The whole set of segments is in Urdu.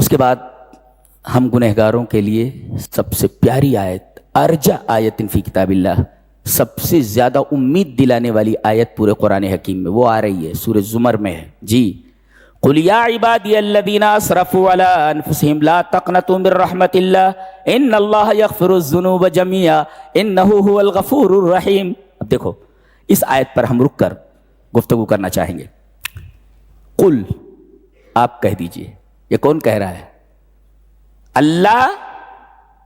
اس کے بعد ہم گنہگاروں کے لیے سب سے پیاری آیت، ارجا آیت فی کتاب اللہ، سب سے زیادہ امید دلانے والی آیت پورے قرآن حکیم میں وہ آ رہی ہے، سورہ زمر میں ہے جی۔ قل یا عبادی الذین اسرفوا علی انفسہم لا تقنطوا من رحمت اللہ ان اللہ یغفر الذنوب جميعا انہ هو الغفور الرحیم۔ اب دیکھو اس آیت پر ہم رک کر گفتگو کرنا چاہیں گے۔ قل، آپ کہہ دیجئے، یہ کون کہہ رہا ہے؟ اللہ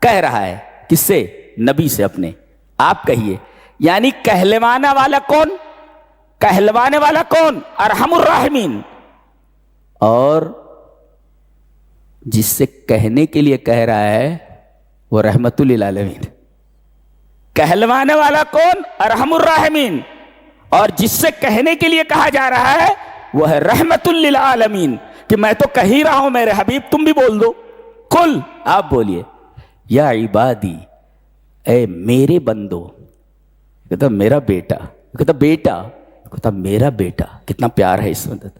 کہہ رہا ہے، کس سے؟ نبی سے اپنے۔ آپ کہیے، یعنی کہلوانے والا کون؟ کہلوانے والا کون؟ ارحم الراحمین۔ اور جس سے کہنے کے لیے کہہ رہا ہے وہ رحمت للعالمین۔ کہلوانے والا کون؟ ارحم الراحمین۔ اور جس سے کہنے کے لیے کہا جا رہا ہے وہ ہے رحمت للعالمین، کہ میں تو کہہ ہی رہا ہوں میرے حبیب، تم بھی بول دو۔ قل، آپ بولیے، یا عبادی، اے میرے بندو۔ کہتا میرا بیٹا، کہتا بیٹا، کہتا میرا بیٹا، کتنا پیار ہے اس وقت،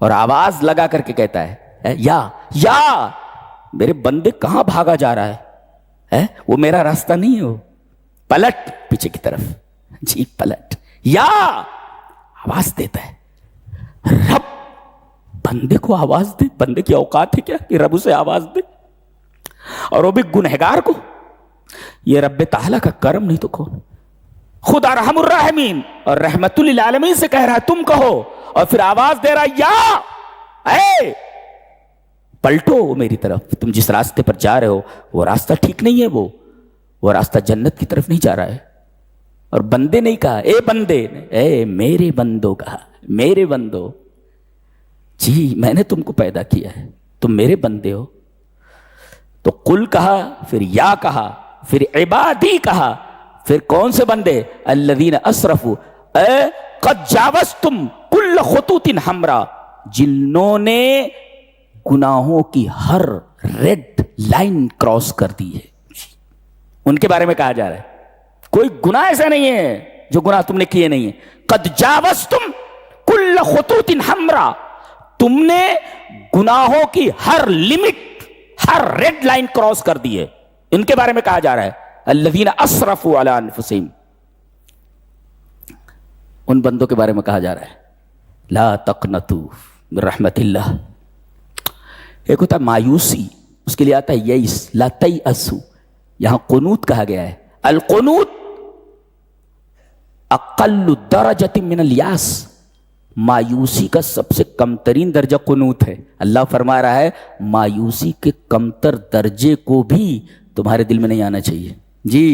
اور آواز لگا کر کے کہتا ہے یا میرے بندے کہاں بھاگا جا رہا ہے؟ وہ میرا راستہ نہیں ہو، پلٹ پیچھے کی طرف، جی پلٹ، یا آواز دیتا ہے۔ رب بندے کو آواز دے، بندے کی اوقات ہے کیا کہ رب اسے آواز دے؟ اور وہ بھی گنہگار کو۔ یہ رب تعالیٰ کا کرم نہیں تو کون؟ خود ارحم الراحمین اور رحمت للعالمین سے کہہ رہا ہے تم کہو، اور پھر آواز دے رہا ہے یا اے پلٹو میری طرف، تم جس راستے پر جا رہے ہو وہ راستہ ٹھیک نہیں ہے، وہ راستہ جنت کی طرف نہیں جا رہا ہے۔ اور بندے نہیں کہا اے بندے، اے میرے بندو کہا، میرے بندو، جی میں نے تم کو پیدا کیا ہے، تم میرے بندے ہو۔ تو قل کہا، پھر یا کہا، پھر عبادی کہا، پھر کون سے بندے؟ الذین اسرفوا، اے قد جاوزتم کل خطوط حمراء، جنہوں نے گناہوں کی ہر ریڈ لائن کراس کر دی ہے، ان کے بارے میں کہا جا رہا ہے۔ کوئی گناہ ایسا نہیں ہے جو گناہ تم نے کیے نہیں ہیں۔ قد جاوزتم کل خطوط حمراء، تم نے گناہوں کی ہر لمٹ، ہر ریڈ لائن کراس کر دی ہے، ان کے بارے میں کہا جا رہا ہے۔ الذین اسرفوا علی انفسہم، ان بندوں کے بارے میں کہا جا رہا ہے لا تقنطوا من رحمت اللہ۔ ایک ہوتا ہے مایوسی، اس کے لیے آتا ہے یئس، لا تیأسوا، یہاں قنوت کہا گیا ہے۔ القنوت اقل درجۃ من الیاس، مایوسی کا سب سے کم ترین درجہ قنوت ہے۔ اللہ فرما رہا ہے مایوسی کے کمتر درجے کو بھی تمہارے دل میں نہیں آنا چاہیے۔ جی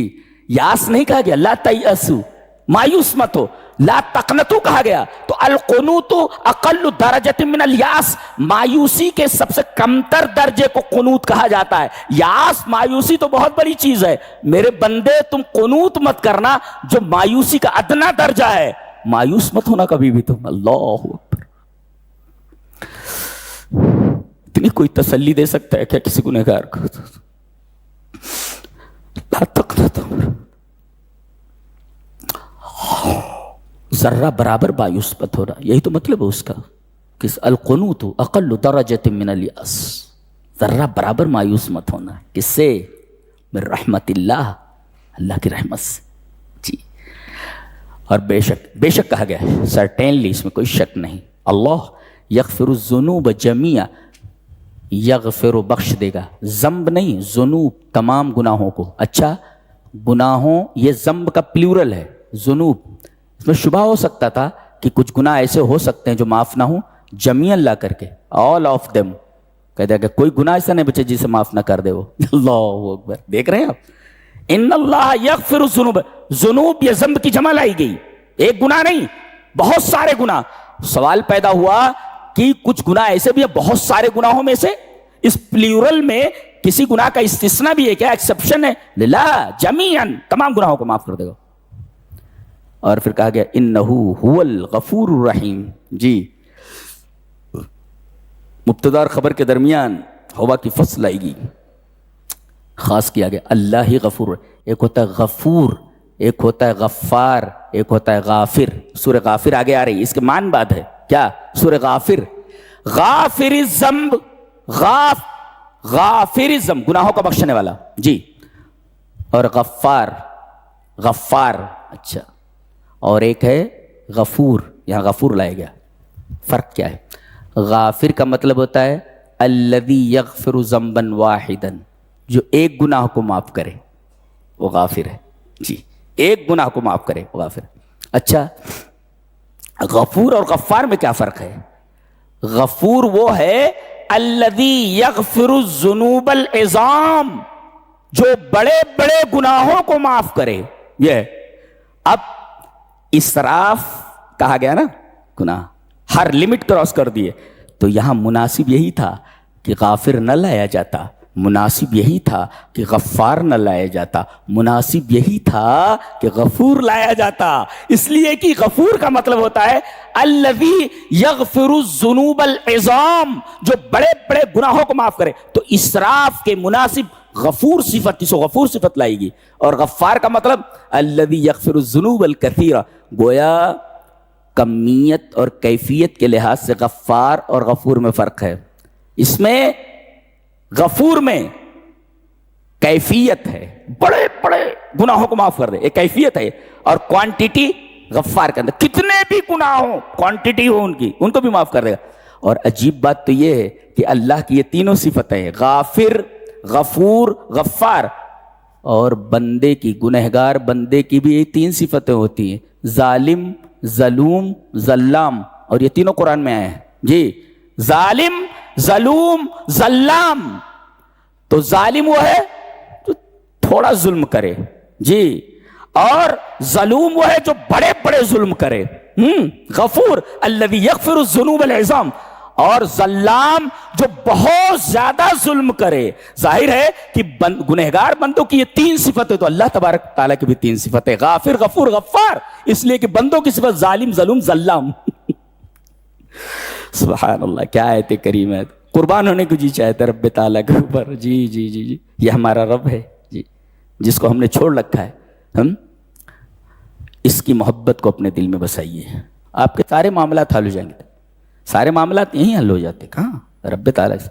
یاس نہیں کہا گیا، لا تیأسوا، مایوس مت ہو۔ لا تقنطوا کہا گیا، تو القنوت اقل درجۃ من الیاس، مایوسی کے سب سے کمتر درجے کو قنوت کہا جاتا ہے۔ یاس، مایوسی تو بہت بڑی چیز ہے، میرے بندے تم قنوت مت کرنا جو مایوسی کا ادنا درجہ ہے، مایوس مت ہونا کبھی بھی تم۔ اللہ اکبر، اتنی کوئی تسلی دے سکتا ہے کیا کسی گنہگار کو؟ لا تقنطوا، ذرہ برابر مایوس مت ہونا، یہی تو مطلب ہے اس کا کہ القنوت اقل درجۃ من الیاس، ذرہ برابر مایوس مت ہونا۔ کس سے؟ من رحمت اللہ، اللہ کی رحمت سے۔ جی، اور بے شک کہا گیا ہے، سرٹینلی، اس میں کوئی شک نہیں، اللہ یغفر الذنوب جميعا، یغفر بخش دے گا، ذنب نہیں، ذنوب تمام گناہوں کو۔ اچھا، گناہوں یہ ذنب کا پلیورل ہے، ذنوب، اس میں شبہ ہو سکتا تھا کہ کچھ گناہ ایسے ہو سکتے ہیں جو معاف نہ ہوں، جمیعاً لا کر کے آل آف دیم کہہ دیا کہ کوئی گناہ ایسا نہیں بچے جسے معاف نہ کر دے وہ۔ اللہ اکبر، دیکھ رہے ہیں آپ، ان اللہ یغفر الذنوب، ذنوب یہ ذنب کی جمع لائی گئی، ایک گناہ نہیں، بہت سارے گناہ۔ سوال پیدا ہوا کہ کچھ گناہ ایسے بھی ہیں، بہت سارے گناہوں میں سے اس پلیورل میں کسی گناہ کا استثناء بھی ہے کیا، ایکسپشن ہے؟ لا، جمیعاً تمام گناہوں کو معاف کر دے گا۔ اور پھر کہا گیا انہو هو الغفور الرحیم۔ جی، مبتدا اور خبر کے درمیان ہوا کی فصل آئے گی، خاص کیا گیا اللہ ہی غفور۔ ایک ہوتا ہے غفور، ایک ہوتا ہے غفار، ایک ہوتا ہے غافر۔ سورہ غافر آگے آ رہی ہے، اس کے مان بعد ہے کیا؟ سورہ غافر، غافر الذنب، غافر ذنب گناہوں کا بخشنے والا جی، اور غفار غفار اچھا، اور ایک ہے غفور، یہاں غفور لایا گیا. فرق کیا ہے؟ غافر کا مطلب ہوتا ہے الذی یغفر ذنبا واحدا، جو ایک گناہ کو معاف کرے وہ غافر ہے جی، ایک گناہ کو معاف کرے وہ غافر. اچھا غفور اور غفار میں کیا فرق ہے؟ غفور وہ ہے الذی یغفر الذنوب العظام، جو بڑے بڑے گناہوں کو معاف کرے. یہ اب اسراف کہا گیا نا، گناہ ہر لمٹ کراس کر دیے، تو یہاں مناسب یہی تھا کہ غافر نہ لایا جاتا، مناسب یہی تھا کہ غفار نہ لایا جاتا، مناسب یہی تھا کہ غفور لایا جاتا. اس لیے کہ غفور کا مطلب ہوتا ہے الذی یغفر الذنوب العظام، جو بڑے بڑے گناہوں کو معاف کرے. تو اسراف کے مناسب غفور صفت، اس کو غفور صفت لائے گی. اور غفار کا مطلب الذی یغفر الذنوب الکثیرہ. گویا کمیت اور کیفیت کے لحاظ سے غفار اور غفور میں فرق ہے. اس میں غفور میں کیفیت ہے، بڑے بڑے گناہوں کو معاف کر دے، ایک کیفیت ہے. اور کوانٹیٹی غفار کے اندر کتنے بھی گناہ ہوں، کوانٹیٹی ہو ان کی، ان کو بھی معاف کر دے گا. اور عجیب بات تو یہ ہے کہ اللہ کی یہ تینوں صفتیں ہیں، غافر، غفور، غفار. اور بندے کی، گنہگار بندے کی بھی یہ تین صفتیں ہوتی ہیں، ظالم، ظلوم، ظلام. اور یہ تینوں قرآن میں آئے ہیں جی، ظالم، ظلوم، ظلام. تو ظالم وہ ہے جو تھوڑا ظلم کرے جی، اور ظلوم وہ ہے جو بڑے بڑے ظلم کرے. غفور الذی یغفر الذنوب العظام، اور ظلام جو بہت زیادہ ظلم کرے. ظاہر ہے کہ گنہگار بندوں کی یہ تین صفتیں، تو اللہ تبارک تعالیٰ کی بھی تین صفتیں، غافر، غفور، غفار. اس لیے کہ بندوں کی صفت ظالم، ظلوم، ظلام. سبحان اللہ، کیا آیت کریم ہے. قربان ہونے کو جی چاہتے رب تعالیٰ کے اوپر. جی جی جی جی، یہ ہمارا رب ہے جی، جس کو ہم نے چھوڑ رکھا ہے. ہم اس کی محبت کو اپنے دل میں بسائیے، آپ کے سارے معاملات حل ہو جائیں گے. سارے معاملات یہیں حل ہو جاتے. کہاں؟ رب تعالیٰ سے.